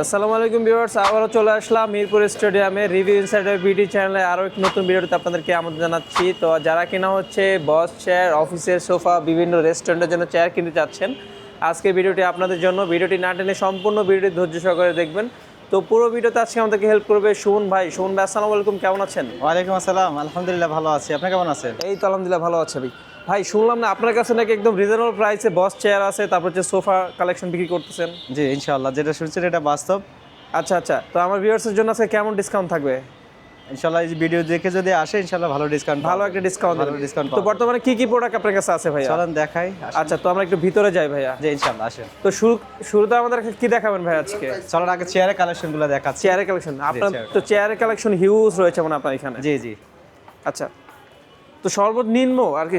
আসসালামু আলাইকুম ভিউয়ার্স, আবারও চলে আসলাম মিরপুর স্টেডিয়ামে রিভিউ ইনসাইডার বিডি চ্যানেলে আরও এক নতুন ভিডিওতে আপনাদেরকে আমন্ত্রণ জানাচ্ছি। তো যারা কিনা হচ্ছে বস চেয়ার, অফিসের সোফা, বিভিন্ন রেস্টুরেন্টের জন্য চেয়ার কিনতে চাচ্ছেন, আজকে ভিডিওটি আপনাদের জন্য। ভিডিওটি না টেনে সম্পূর্ণ ভিডিওটি ধৈর্য সহকারে দেখবেন। তো পুরো ভিডিওতে আজকে আমাদেরকে হেল্প করবে সুমন ভাই। সুমন ভাই, আসসালামু আলাইকুম, কেমন আছেন? ওয়ালাইকুম আসসালাম, আলহামদুলিল্লাহ ভালো আছি। আপনি কেমন আছেন? এই তো আলহামদুলিল্লাহ ভালো আছে ভাই। ভাই শুনলাম না আপনার কাছে নাকি একদম রিজনেবল প্রাইসে বস চেয়ার আছে, তারপর হচ্ছে সোফা কালেকশন বিক্রি করতেছেন। জি ইনশাআল্লাহ, যেটা শুনছেন এটা বাস্তব। আচ্ছা আচ্ছা, তো আমার ভিউয়ার্সের জন্য আজকে কেমন ডিসকাউন্ট থাকবে? ইনশাআল্লাহ এই ভিডিও দেখে যদি আসে ইনশাআল্লাহ ভালো ডিসকাউন্ট, ভালো একটা ডিসকাউন্ট ভালো ডিসকাউন্ট। তো বর্তমানে কি কি প্রোডাক্ট আপনার কাছে আছে ভাইয়া? চলেন দেখাই। আচ্ছা, তো আমরা একটু ভিতরে যাই ভাইয়া। জি ইনশাআল্লাহ আসেন। তো শুরুতে আমাদের কি দেখাবেন ভাই আজকে? চলেন আগে চেয়ারের কালেকশনগুলো দেখাচ্ছি। চেয়ারের কালেকশন আপনার চেয়ারের তো চেয়ারের কালেকশন হিউজ রয়েছে মানে আপনার এখানে। জি জি। আচ্ছা, তো সর্বনিম্ন আর কি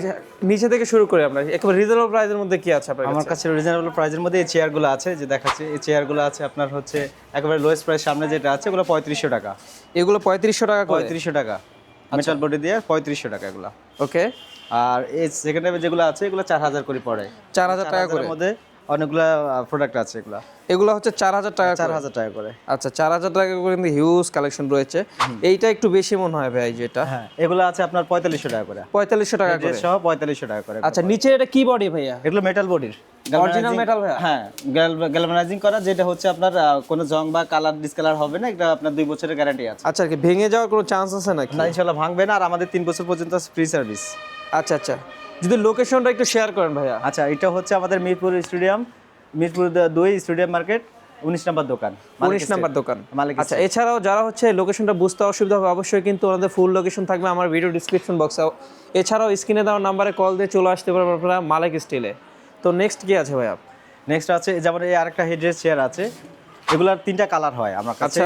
নিচে থেকে শুরু করে আমরা একেবারে রিজনেবল প্রাইসের মধ্যে কি আছে আপনার আমার কাছে রিজনেবল প্রাইসের মধ্যে এই চেয়ারগুলো আছে, যে দেখাচ্ছি। এই চেয়ারগুলো আছে আপনার হচ্ছে একেবারে লোয়েস্ট প্রাইস, সামনে যেটা আছে এগুলো 3500 টাকা। এগুলো 3500 টাকা করে? 3500 টাকা মেটাল বডি দিয়ে 3500 টাকা এগুলো। ওকে। আর এই সেকেন্ড টাইপের যেগুলো আছে এগুলো 4000 করে পড়ে। 4000 টাকা করে মধ্যে অনেকগুলো প্রোডাক্ট আছে এগুলো। এগুলো হচ্ছে 4000 টাকা 4000 টাকা করে। আচ্ছা, 4000 টাকা করে কিন্তু হিউজ কালেকশন রয়েছে। এইটা একটু বেশি মনে হয় ভাই যেটা। হ্যাঁ, এগুলো আছে আপনার 4500 টাকা করে। 4500 টাকা করে সহ 4500 টাকা করে। আচ্ছা, নিচে এটা কি বডি ভাইয়া? এগুলো মেটাল বডির, অরিজিনাল মেটাল ভাইয়া? হ্যাঁ, গ্যালভানাইজিং করা, যেটা হচ্ছে আপনার কোনো জং বা কালার ডিসকালার হবে না। এটা আপনার 2 বছরের গ্যারান্টি আছে। আচ্ছা, কি ভেঙে যাওয়ার কোনো চান্স আছে নাকি? না, ইনশাআল্লাহ ভাঙবে না। আর আমাদের 3 বছর পর্যন্ত ফ্রি সার্ভিস। আচ্ছা আচ্ছা, যদি লোকেশনটা একটু শেয়ার করেন ভাইয়া। আচ্ছা, এটা হচ্ছে আমাদের Mirpur stadium, Mirpur 2 stadium market, 19 নম্বর দোকান। 19 নাম্বার দোকান। মালিক। আচ্ছা, এছাড়াও যারা হচ্ছে লোকেশনটা বুঝতে অসুবিধা হবে, অবশ্যই কিন্তু ওনাদের ফুল লোকেশন থাকবে আমার ভিডিও ডিসক্রিপশন বক্সে। এছাড়াও স্ক্রিনে দেওয়া নাম্বারে কল দিয়ে চলে আসতে পারবেন আপনারা মালিক স্টিলে। তো নেক্সট কি আছে ভাইয়া? নেক্সট আছে যেমন এই আরেকটা হেডরেস্ট চেয়ার আছে। এগুলার 3টা কালার হয় আমার কাছে।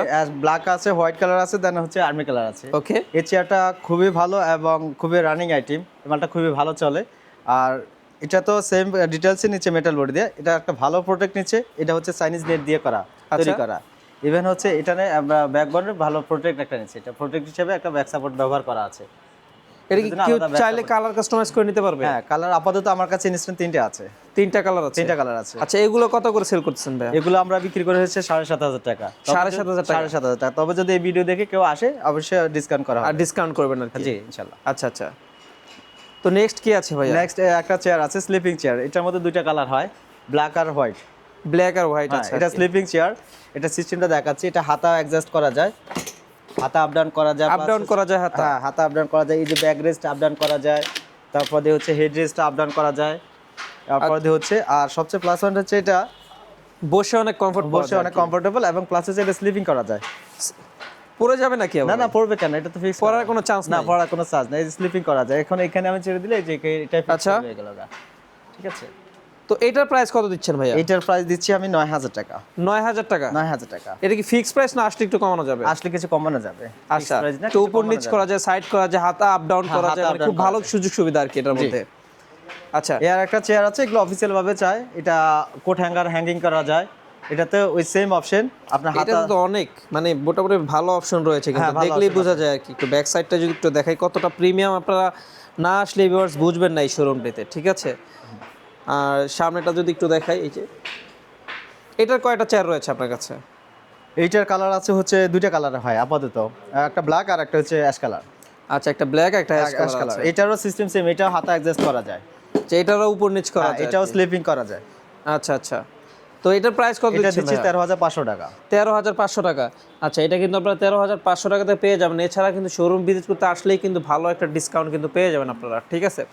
ব্ল্যাক আছে, হোয়াইট কালার আছে, দেন হচ্ছে আর্মি কালার আছে। ওকে। এই চেয়ারটা খুবই ভালো এবং খুবই রানিং আইটেম। মালটা খুবই ভালো চলে। আর এটা তো সেম ডিটেলসে নিচে মেটাল বডি দিয়ে, এটা একটা ভালো প্রোটেক্ট নিচে। এটা হচ্ছে চাইনিজ নেট দিয়ে করা, তৈরি করা। ইভেন হচ্ছে এটা আমরা ব্যাকবোর্ডে ভালো প্রোটেক্ট একটা নিচে, এটা প্রোটেক্ট হিসেবে একটা ব্যাক সাপোর্ট ব্যবহার করা আছে। এটা কি কেউ চাইলে কালার কাস্টমাইজ করে নিতে পারবে? হ্যাঁ, কালার আপাতত আমার কাছে ইনস্ট্যান্ট 3টে আছে। 3টা কালার আছে? 3টা কালার আছে। আচ্ছা, এগুলো কত করে সেল করতেছেন ভাইয়া? এগুলো আমরা বিক্রি করে হচ্ছে 7500 টাকা। 7500 টাকা? 7500 টাকা। তবে যদি এই ভিডিও দেখে কেউ আসে অবশ্যই ডিসকাউন্ট করা হবে। আর ডিসকাউন্ট করবেন আর কি? জি ইনশাআল্লাহ। আচ্ছা আচ্ছা, তো নেক্সট কি আছে ভাইয়া? নেক্সট একটা চেয়ার আছে, স্লিপিং চেয়ার। এটার মধ্যে 2টা কালার হয়, ব্ল্যাক আর হোয়াইট। ব্ল্যাক আর হোয়াইট আছে। এটা স্লিপিং চেয়ার। এটা সিস্টেমটা দেখাচ্ছি। এটা হাতা অ্যাডজাস্ট করা যায়, হাতা আপ ডাউন করা যায়। আপ ডাউন করা যায় হাতা? হ্যাঁ, হাতা আপ ডাউন করা যায়। এই যে ব্যাক রেস্ট আপ ডাউন করা যায়, তারপরে হচ্ছে হেড রেস্ট আপ ডাউন করা যায়। তারপরে হচ্ছে আর সবচেয়ে প্লাস পয়েন্ট হচ্ছে এটা বসে অনেক কমফর্ট, বসে অনেক কমফোর্টেবল, এবং প্লাস হচ্ছে এটা স্লিপিং করা যায়। পড়ে যাবে নাকি? না না, পড়বে কেন? এটা তো ফিক্স, পড়ার কোনো চান্স না, নাই? পড়ার কোনো চান্স নাই। স্লিপিং করা যায়। এখন এখানে আমি ছেড়ে দিলে যে এটা ফিক্স আচ্ছা হয়ে গেল। ঠিক আছে। তো এটার প্রাইস কত দিচ্ছেন ভাইয়া? এটার প্রাইস দিচ্ছি আমি 9000 টাকা। 9000 টাকা? 9000 টাকা। এটা কি ফিক্স প্রাইস না আসলে একটু কমানো যাবে? আসলে কিছু কমানো যাবে। আচ্ছা, তো উপর নিচ করা যায়, সাইড করা যায়, হাতা আপ ডাউন করা যায়, মানে খুব ভালো সুযোগ সুবিধা আর কি এটার মধ্যে। আচ্ছা, এর একটা চেয়ার আছে, এগুলো অফিসিয়াল ভাবে চাই। এটা কোট হ্যাঙ্গার হ্যাঙ্গিং করা যায়। এটাতে ওই সেম অপশন আপনার হাতা। এটা তো অনেক মানে মোটামুটি ভালো অপশন রয়েছে, কিন্তু দেখলেই বোঝা যায় আর কি। একটু ব্যাক সাইডটা যদি একটু দেখাই কতটা প্রিমিয়াম, আপনারা না আসলে ভিউয়ার্স বুঝবেন না এই শোরুমটিতে। ঠিক আছে, আর সামনেটা যদি একটু দেখাই, এই যে এটার কয়টা চেয়ার রয়েছে আপনার কাছে? এইটার কালার আছে হচ্ছে 2টা কালার হয় আপাতত, একটা ব্ল্যাক আর একটা হচ্ছে অ্যাশ কালার। আচ্ছা, একটা ব্ল্যাক একটা অ্যাশ কালার। এটারও সিস্টেম সেম, এটাও হাতা অ্যাডজাস্ট করা যায়, যে এটারও উপর নিচ করা যায়, এটাও স্লিপিং করা যায়। আচ্ছা আচ্ছা, তো এটার প্রাইস কত এটা দিচ্ছেন? দিচ্ছি 13500 টাকা। 13500 টাকা। আচ্ছা, এটা কিন্তু আপনারা 13500 টাকাতে পেয়ে যাবেন। এছাড়া কিন্তু শোরুম ভিজিট করতে আসলেই কিন্তু ভালো একটা ডিসকাউন্ট কিন্তু পেয়ে যাবেন আপনারা। ঠিক আছে,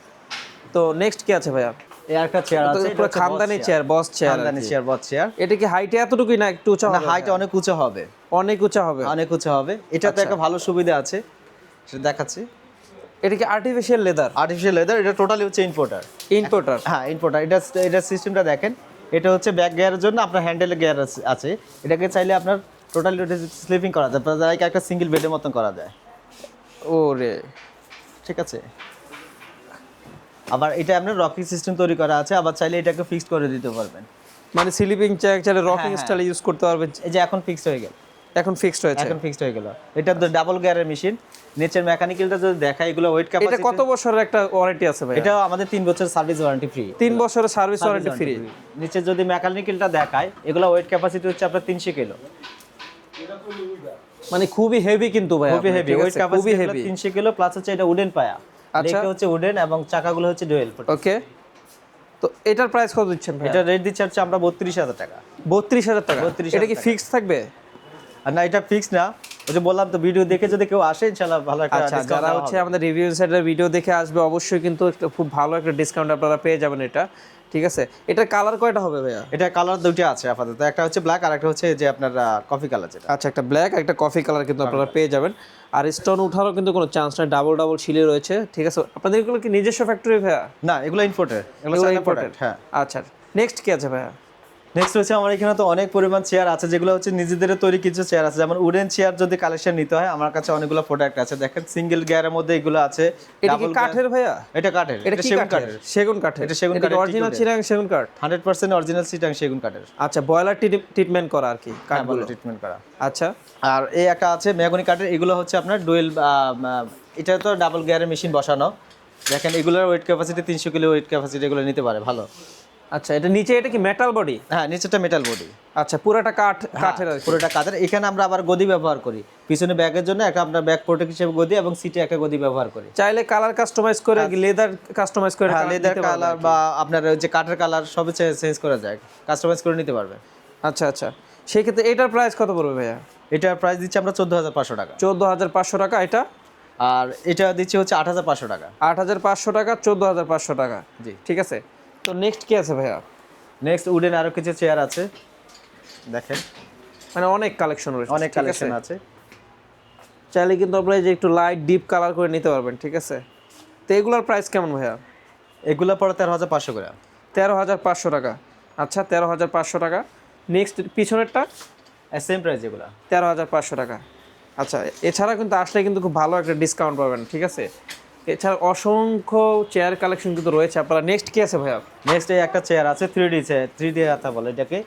তো নেক্সট কি আছে ভাইয়া? এই একটা চেয়ার আছে, পুরো খানদানি চেয়ার, বস চেয়ার। খানদানি চেয়ার, বস চেয়ার। এটা কি হাইটে এতটুকুই না একটু উঁচা হবে? হাইট অনেক উঁচু হবে। অনেক উঁচা হবে? অনেক উঁচু হবে। এটাতে একটা ভালো সুবিধা আছে, সেটা দেখাচ্ছি। এটা কি আর্টিফিশিয়াল লেদার? Artificial leather. এটা টোটালি হচ্ছে ইম্পোর্টার। ইম্পোর্টার? হ্যাঁ, ইম্পোর্টার। এটা সিস্টেমটা দেখেন। এটা হচ্ছে ব্যাক গিয়ারের জন্য আপনার হ্যান্ডেলে গিয়ার আছে। এটাকে চাইলে আপনার টোটালি স্লিপিং করা যায়, লাইক একটা সিঙ্গেল বেডের মতন করা যায়। ওরে, ঠিক আছে। আবার এটা আপনার রকিং সিস্টেম তৈরি করা আছে, আবার চাইলে এটাকে ফিক্সড করে দিতে পারবেন। মানে স্লিপিং চেয়ার চাইলে রকিং স্টাইলে ইউজ করতে পারবেন। এই যে এখন ফিক্সড হয়ে গেল। এখন ফিক্সড হয়েছে। এখন ফিক্সড হয়ে গেল। এটা তো ডাবল গিয়ারের মেশিন, নিচের মেকানিক্যালটা যদি দেখাই, এগুলো ওয়েট এটা ক্যাপাসিটি। কত বছরের একটা ওয়ারেন্টি আছে ভাই? এটা আমাদের 3 বছর সার্ভিস ওয়ারেন্টি ফ্রি। 3 বছরের সার্ভিস ওয়ারেন্টি ফ্রি। নিচে যদি মেকানিক্যালটা দেখায়, এগুলো ওয়েট ক্যাপাসিটি হচ্ছে আপনার 300 কিলো। মানে খুবই হেভি কিন্তু ভাই, খুবই হেভি, ওয়েট খুবই ক্যাপাসিটি হেভি। 300 কিলো, প্লাস হচ্ছে এটা উডেন পায়া। আচ্ছা। এটা হচ্ছে উডেন এবং চাকাগুলো হচ্ছে ডুয়েল। ওকে, তো এটার প্রাইস কত দিচ্ছেন ভাই? এটা রেট দিচ্ছে হচ্ছে আমরা 32,000 টাকা। 32,000 টাকা। 32,000 এটা কি টাকা। ফিক্স থাকবে? আর না, এটা ফিক্স না, ওই যে বললাম তো, ভিডিও দেখে যদি কেউ আসে ইনশাআল্লাহ ভালো একটা আচ্ছা, ডিসকাউন্ট যারা হচ্ছে আমাদের রিভিউ ইনসাইডার ভিডিও দেখে আসবে অবশ্যই কিন্তু একটা খুব ভালো একটা ডিসকাউন্ট আপনারা পেয়ে যাবেন এটা, ঠিক আছে? এটার কালার কয়টা হবে ভাইয়া? এটা কালার দুটো আছে আপাতত, একটা হচ্ছে ব্ল্যাক আর একটা হচ্ছে যে আপনার কফি কালার যেটা। আচ্ছা, একটা ব্ল্যাক একটা কফি কালার কিন্তু আপনারা পেয়ে যাবেন। আর স্টোন উঠারও কিন্তু কোনো চান্স নাই, ডাবল ডাবল শিলে রয়েছে, ঠিক আছে? আপনাদের এগুলো কি নিজস্ব ফ্যাক্টরি ভাইয়া? না, এগুলো ইম্পোর্টেড, এগুলো এগুলো চায়না imported? প্রোডাক্ট। হ্যাঁ। আচ্ছা, নেক্সট কি আছে ভাইয়া? নেক্সট হচ্ছে আমার এখানে তো অনেক পরিমাণ চেয়ার আছে, যেগুলো হচ্ছে নিজেদের তৈরি কিছু চেয়ার আছে। যেমন উডেন চেয়ার যদি কালেকশন নিতে হয়, আমার কাছে অনেকগুলো প্রোডাক্ট আছে। দেখেন, সিঙ্গেল গিয়ারের মধ্যে এগুলো আছে। এটা কি কাঠের ভাইয়া? এটা কাঠের। এটা কি কাঠের? সেগুন কাঠের। এটা সেগুন কাঠের, অরিজিনাল চিরাং সেগুন কাঠ। 100% অরিজিনাল সিটাং সেগুন কাঠের। আচ্ছা, বয়লার ট্রিটমেন্ট করা আর কি কাঠগুলো। ট্রিটমেন্ট করা। আচ্ছা, আর এই একটা আছে মেহগনি কাঠের, এগুলো হচ্ছে আপনার ডুয়েল, এটা তো ডাবল গিয়ারের মেশিন বসানো। দেখেন, এগুলোর wait capacity 300 kilo wait capacity, এগুলো নিতে পারে ভালো। আচ্ছা, এটা নিচে এটা কি মেটাল বডি? হ্যাঁ, নিচেটা মেটাল বডি। আচ্ছা, পুরোটা কাঠের আর কি। পুরোটা কাঠের। এখানে আমরা আবার গদি ব্যবহার করি, পিছনে ব্যাগের জন্য একটা আপনার ব্যাগ প্রোটেক্ট হিসেবে গদি, এবং সিটে একটা গদি ব্যবহার করি। চাইলে কালার কাস্টমাইজ করে লেদার কাস্টমাইজ করে হ্যাঁ, লেদার কালার বা আপনার ওই যে কাঠের কালার সবই চেঞ্জ করা যায়, কাস্টমাইজ করে নিতে পারবে। আচ্ছা আচ্ছা, সেই ক্ষেত্রে এটার প্রাইস কত পড়বে ভাইয়া? এটার প্রাইস দিচ্ছি আমরা 14,500 টাকা। 14,500 টাকা এটা। আর এটা দিচ্ছি হচ্ছে 8,500 টাকা। 8,500 টাকা, 14,500 টাকা। জি, ঠিক আছে। তো নেক্সট কি আছে ভাইয়া? নেক্সট উডেন আরো কিছু চেয়ার আছে, দেখেন মানে অনেক কালেকশন রয়েছে, অনেক কালেকশন আছে। চাইলে কিন্তু আপনারা এই যে একটু লাইট ডিপ কালার করে নিতে পারবেন, ঠিক আছে? তো এগুলোর প্রাইস কেমন ভাইয়া? এগুলো পড়ে 13,500 করে। 13,500 টাকা। আচ্ছা, 13,500 টাকা। নেক্সট পিছনেরটা সেম প্রাইস এগুলো। 13,500 টাকা। আচ্ছা, এছাড়া কিন্তু আসলে কিন্তু খুব ভালো একটা ডিসকাউন্ট পাবেন, ঠিক আছে? এছাড়া অসংখ্য চেয়ার কালেকশন কিন্তু রয়েছে আপনারা। নেক্সট কি আছে ভাইয়া? নেক্সট এই একটা চেয়ার আছে 3D চেয়ার, 3D হাতা বলে এটাকে।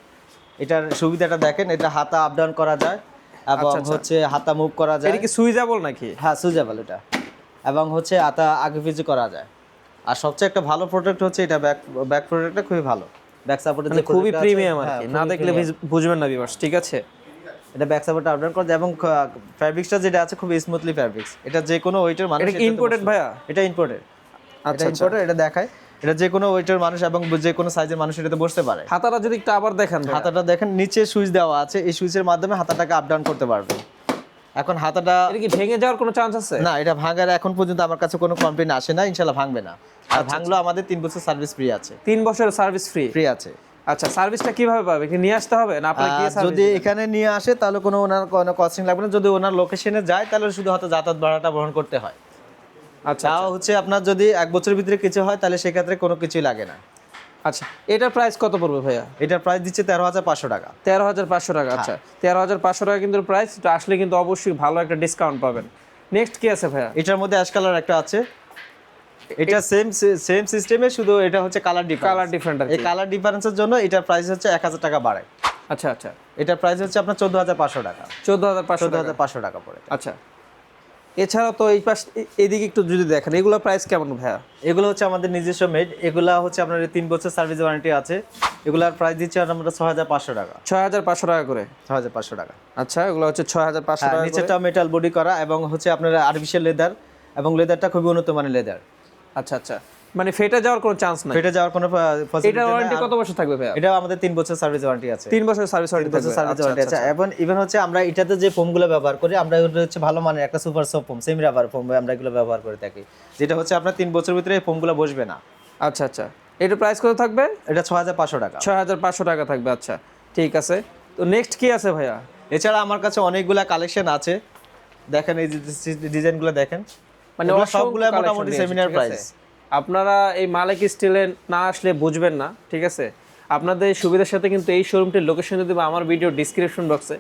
এটার সুবিধাটা দেখেন, এটা হাতা আপ ডাউন করা যায় এবং হচ্ছে হাতা মুভ করা যায়। এটা কি সুইজেবল নাকি? হ্যাঁ, সুইজেবল এটা, এবং হচ্ছে হাতা আগে পিছু করা যায়। আর সবচেয়ে একটা ভালো প্রোডাক্ট হচ্ছে এটা, ব্যাক প্রোডাক্টটা খুবই ভালো, ব্যাক সাপোর্টে মানে খুবই প্রিমিয়াম আর কি, না দেখলে বুঝবেন না ভিউয়ার্স, ঠিক আছে? এটা ব্যাক সাপোর্ট আপ ডাউন করা যায়, এবং ফ্যাব্রিক্সটা যেটা আছে খুব স্মুথলি ফ্যাব্রিক্স। এটা যে কোনো ওয়েটের মানুষ। এটা কি ইম্পোর্টেড ভাইয়া? এটা ইম্পোর্টেড। আচ্ছা, ইম্পোর্টেড। এটা দেখায়, এটা যে কোনো ওয়েটের মানুষ এবং যে কোনো সাইজের মানুষ এটাতে বসতে পারে। হাতাটা যদি একটু আবার দেখেন, হাতাটা দেখেন, নিচে সুইচ দেওয়া আছে, এই সুইচের মাধ্যমে হাতাটাকে আপ ডাউন করতে পারবে। এখন হাতাটা এটা কি ভেঙে যাওয়ার কোনো চান্স আছে? না, এটা ভাঙার এখন পর্যন্ত আমার কাছে কোনো কমপ্লেইন আসে না, ইনশাআল্লাহ ভাঙবে না। আর ভাঙলো আমাদের 3 বছর সার্ভিস ফ্রি আছে। 3 বছরের সার্ভিস ফ্রি আছে। আচ্ছা, সার্ভিসটা কিভাবে পাবে? কি নিয়ে আসতে হবে না আপনারা গিয়ে সার্ভিস? যদি এখানে নিয়ে আসে তাহলে কোনো ওনার কোনো কস্টিং লাগবে না। যদি ওনার লোকেশনে যায় তাহলে শুধু হয়তো যাতায়াত ভাড়াটা বহন করতে হয়। আচ্ছা, তাও হচ্ছে আপনার যদি 1 বছরের ভিতরে কিছু হয় তাহলে সেক্ষেত্রে কোনো কিছুই লাগে না। আচ্ছা, এটার প্রাইস কত পড়বে ভাইয়া? এটার প্রাইস দিচ্ছে 13,500 টাকা। 13,500 টাকা। আচ্ছা, 13,500 টাকা কিন্তু প্রাইস। এটা আসলে কিন্তু অবশ্যই ভালো একটা ডিসকাউন্ট পাবেন। নেক্সট কি আছে ভাইয়া? এটার মধ্যে অ্যাশ কালার একটা আছে, এটা সেম সিস্টেমে, শুধু এটা হচ্ছে কালার ডিফারেন্ট আর এই কি। কালার ডিফারেন্সের জন্য এটার প্রাইস হচ্ছে 1,000 টাকা বাড়ায়। আচ্ছা আচ্ছা, এটার প্রাইস হচ্ছে আপনার 14,500 টাকা। 14,500 টাকা। 14,500 টাকা পড়ে। আচ্ছা, এছাড়া তো এই পাশ এদিকে একটু যদি দেখেন, এগুলোর প্রাইস কেমন ভাইয়া? এগুলো হচ্ছে আমাদের নিজস্ব মেড, এগুলা হচ্ছে আপনার 3 বছর সার্ভিস ওয়ারেন্টি আছে। এগুলার প্রাইস দিচ্ছি আমরা 6,500 টাকা। 6,500 টাকা করে। 6,500 টাকা। আচ্ছা, এগুলো হচ্ছে 6,500 টাকা করে। নিচেটা মেটাল বডি করা এবং হচ্ছে আপনার আর্টিফিশিয়াল লেদার, এবং লেদারটা খুবই উন্নত মানের লেদার। আচ্ছা আচ্ছা, মানে ফেটে যাওয়ার কোনো চান্স নাই? ফেটে যাওয়ার কোনো পসিবিলিটি এটার নেই। ওয়ারেন্টি কত বছর থাকবে ভাইয়া? এটা আমাদের 3 বছর সার্ভিস ওয়ারেন্টি আছে। 3 বছর সার্ভিস ওয়ারেন্টি থাকবে। সার্ভিস ওয়ারেন্টি আছে। এবং ইভেন হচ্ছে আমরা এটাতে যে ফোমগুলো ব্যবহার করি, আমরা এগুলো হচ্ছে ভালো মানের একটা super soft foam, semi rubber foam আমরা এগুলো ব্যবহার করে থাকি, যেটা হচ্ছে আপনার 3 বছরের ভিতরে এই ফোমগুলো বসবে না। আচ্ছা আচ্ছা, এটার প্রাইস কত থাকবে? এটা 6,500 টাকা। 6,500 টাকা থাকবে। আচ্ছা, ঠিক আছে। তো নেক্সট কি আছে ভাইয়া? এছাড়া আমার কাছে অনেকগুলা কালেকশন আছে, দেখেন এই ডিজাইনগুলো দেখেন, মানে এগুলো অসংখ্য সবগুলো মোটামুটি collection সেমিনার রয়েছে, ঠিক প্রাইস। আছে? আপনারা এই মালিক স্টিলে না আসলে বুঝবেন না, ঠিক আছে? আপনাদের সুবিধার সাথে কিন্তু এই শোরুমটির লোকেশন যদি বা আমার ভিডিও ডিসক্রিপশন বক্সে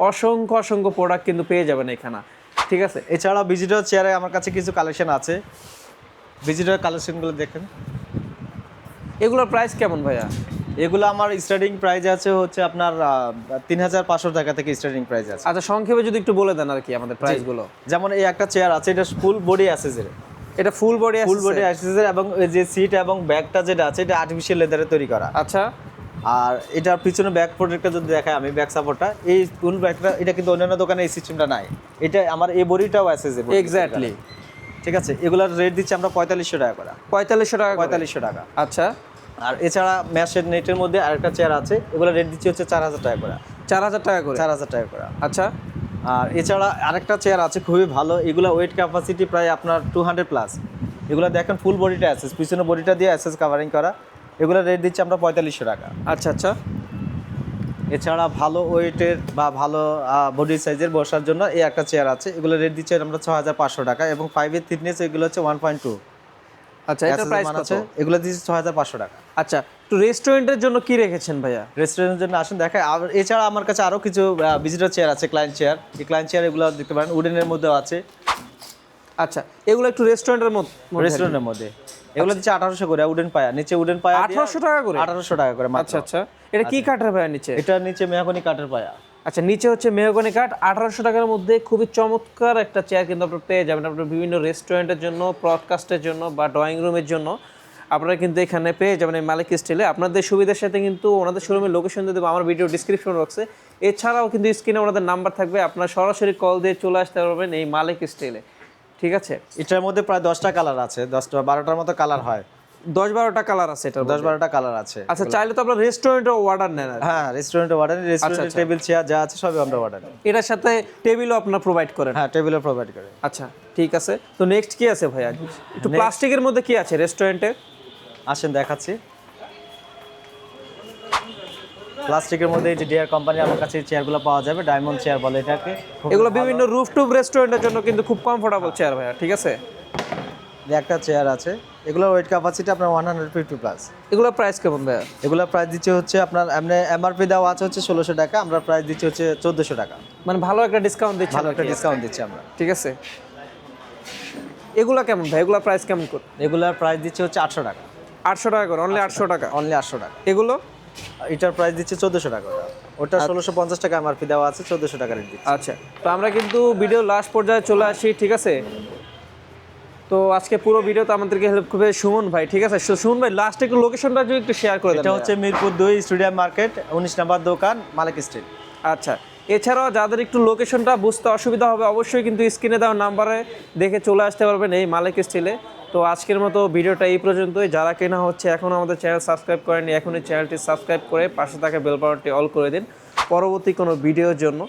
অসংখ্য প্রোডাক্ট কিন্তু পেয়ে যাবেন এখানে, ঠিক আছে? এছাড়া ভিজিটর চেয়ারে আমার কাছে কিছু কালেকশন আছে, ভিজিটর কালেকশনগুলো দেখেন। এগুলোর প্রাইস কেমন ভাইয়া? এগুলো আমার স্টার্টিং প্রাইস আছে হচ্ছে আপনার 3,500 টাকা থেকে স্টার্টিং প্রাইস আছে। আচ্ছা সংক্ষেপে যদি একটু বলে দেন আর কি আমাদের প্রাইসগুলো। যেমন এই একটা চেয়ার আছে, এটা ফুল বডি অ্যাসেসের, এটা ফুল বডি অ্যাক্সেসরি এবং এই যে সিট এবং ব্যাগটা যেটা আছে এটা আর্টিফিশিয়াল লেদারে তৈরি করা। আচ্ছা। আর এটার পিছনে ব্যাক প্রোটেক্টটা যদি দেখাই আমি, ব্যাক সাপোর্টটা, এই ফুল ব্যাগটা এটা কিন্তু অন্যান্য দোকানে এই সিস্টেমটা নাই, এটা আমার এই বডিটাও অ্যাক্সেসরি। এক্স্যাক্টলি। ঠিক আছে, এগুলার রেট দিচ্ছি আমরা 4500 টাকা করে। 4500 টাকা? 4500 টাকা। আচ্ছা। আর এছাড়া ম্যাশের নেটের মধ্যে আরেকটা চেয়ার আছে, এগুলো রেট দিচ্ছি হচ্ছে 4000 টাকা করে। 4000 টাকা করে? 4000 টাকা করে। আচ্ছা। আর এছাড়া আরেকটা চেয়ার আছে খুবই ভালো, এগুলো ওয়েট ক্যাপাসিটি প্রায় আপনার 200 প্লাস। এগুলো দেখেন ফুল বডিটা অ্যাসেস, পিছনে বডিটা দিয়ে অ্যাসেস কাভারিং করা, এগুলো রেট দিচ্ছি আমরা 4500 টাকা। আচ্ছা আচ্ছা। এছাড়া ভালো ওয়েটের বা ভালো বডি সাইজের বসার জন্য এই একটা চেয়ার আছে, এগুলো রেট দিচ্ছি আমরা 6500 টাকা এবং 5 এর থিকনেস এগুলো হচ্ছে 1.2। আচ্ছা, এটা প্রাইস কত? এগুলো দিচ্ছি 6500 টাকা। আচ্ছা, একটু রেস্টুরেন্টের জন্য কি রেখেছেন ভাইয়া? রেস্টুরেন্টের জন্য আসুন দেখাই। আর এছাড়া আমার কাছে আরও কিছু ভিজিটর চেয়ার আছে, ক্লায়েন্ট চেয়ার। এই ক্লায়েন্ট চেয়ার এগুলো দেখতে পারেন, উডেনের মধ্যেও আছে। আচ্ছা, এগুলো একটু রেস্টুরেন্টের মধ্যে এগুলো দিচ্ছে 1800 করে, উডেন পায়া, নিচে উডেন পায়া 1800 টাকা করে? 1800 টাকা করে। আচ্ছা আচ্ছা। এটা কি কাঠের ভাইয়া নিচে? এটা নিচে মেহগনি কাঠের পায়া। আচ্ছা, নিচে হচ্ছে মেহগনি কাঠ। 1800 টাকার মধ্যে খুবই চমৎকার একটা চেয়ার কিন্তু আপনারা পেয়ে যাবেন। আপনার বিভিন্ন রেস্টুরেন্টের জন্য, ব্রডকাস্টের জন্য বা ড্রয়িং রুমের জন্য আপনারা কিন্তু এখানে পেয়ে যাবেন এই মালিক স্টিলে। আপনাদের সুবিধার সাথে কিন্তু ওনাদের শোরুমের লোকেশন দিয়ে দেবো আমার ভিডিও ডিসক্রিপশন বক্সে। এছাড়াও কিন্তু স্ক্রিনে ওনাদের নাম্বার থাকবে, আপনারা সরাসরি কল দিয়ে চলে আসতে পারবেন এই মালিক স্টিলে। ঠিক আছে। এটার মধ্যে প্রায় 10টা কালার আছে, 10টা 12টার মতো কালার হয়। 10-12টা কালার আছে এটা? 10-12টা কালার আছে। আচ্ছা, চাইলে তো আপনারা রেস্টুরেন্টে অর্ডার নেন? হ্যাঁ, রেস্টুরেন্টে অর্ডার, রেস্টুরেন্টে টেবিল চেয়ার যা আছে সবই আমরা অর্ডার নিই। এটার সাথে টেবিলও আপনারা প্রোভাইড করেন? হ্যাঁ, টেবিলও প্রোভাইড করে। আচ্ছা, ঠিক আছে। তো নেক্সট কি আছে ভাইয়া? একটু প্লাস্টিকের মধ্যে কি আছে রেস্টুরেন্টে? আসেন দেখাচ্ছি। প্লাস্টিকের মধ্যে এই যে ডিয়ার কোম্পানি আমার কাছে এই চেয়ারগুলো পাওয়া যাবে, ডায়মন্ড চেয়ার বলে এটাকে। এগুলো বিভিন্ন রুফটপ রেস্টুরেন্টের জন্য কিন্তু খুব কমফোর্টেবল চেয়ার ভাইয়া। ঠিক আছে। একটা চেয়ার আছে, এগুলোর ওয়েট ক্যাপাসিটি আপনার 150 প্লাস। এগুলো প্রাইস কেমন ভাইয়া? এগুলো প্রাইস দিচ্ছে হচ্ছে আপনার এমনি এমআরপি দেওয়া আছে হচ্ছে 1600 টাকা, আমরা প্রাইস দিচ্ছি হচ্ছে 1400 টাকা। মানে ভালো একটা ডিসকাউন্ট দিচ্ছি? ভালো একটা ডিসকাউন্ট দিচ্ছি আমরা। ঠিক আছে। এগুলো কেমন ভাই? এগুলো প্রাইস কেমন করে? এগুলোর প্রাইস দিচ্ছে হচ্ছে 800 টাকা। 800 টাকা করে? অনলি 800 টাকা? অনলি 800 টাকা। এগুলো? এটার প্রাইস দিচ্ছে 1400 টাকা। ওটা 1650 টাকা এমআরপি দেওয়া আছে, 1400 টাকা রেট দিচ্ছি। আচ্ছা, তো আমরা কিন্তু ভিডিও লাস্ট পর্যায়ে চলে আসি। ঠিক আছে। তো আজকে পুরো ভিডিওতে আমাদেরকে হেল্প করবে সুমন ভাই। ঠিক আছে। সুমন ভাই, লাস্ট একটু লোকেশনটা যদি একটু শেয়ার করে দেন। এটা হচ্ছে মিরপুর 2 স্টেডিয়াম মার্কেট, 19 নম্বর দোকান, মালিক স্ট্রিট। আচ্ছা, এছাড়াও যাদের একটু লোকেশনটা বুঝতে অসুবিধা হবে অবশ্যই কিন্তু স্ক্রিনে দেওয়া নাম্বারে দেখে চলে আসতে পারবেন এই মালিক স্টিলে। তো আজকের মতো ভিডিওটা এই পর্যন্তই। যারা কেনা হচ্ছে এখনও আমাদের চ্যানেল সাবস্ক্রাইব করেননি, এখনই চ্যানেলটি সাবস্ক্রাইব করে পাশে থাকা বেল বাটনটি অল করে দিন পরবর্তী কোনো ভিডিওর জন্য।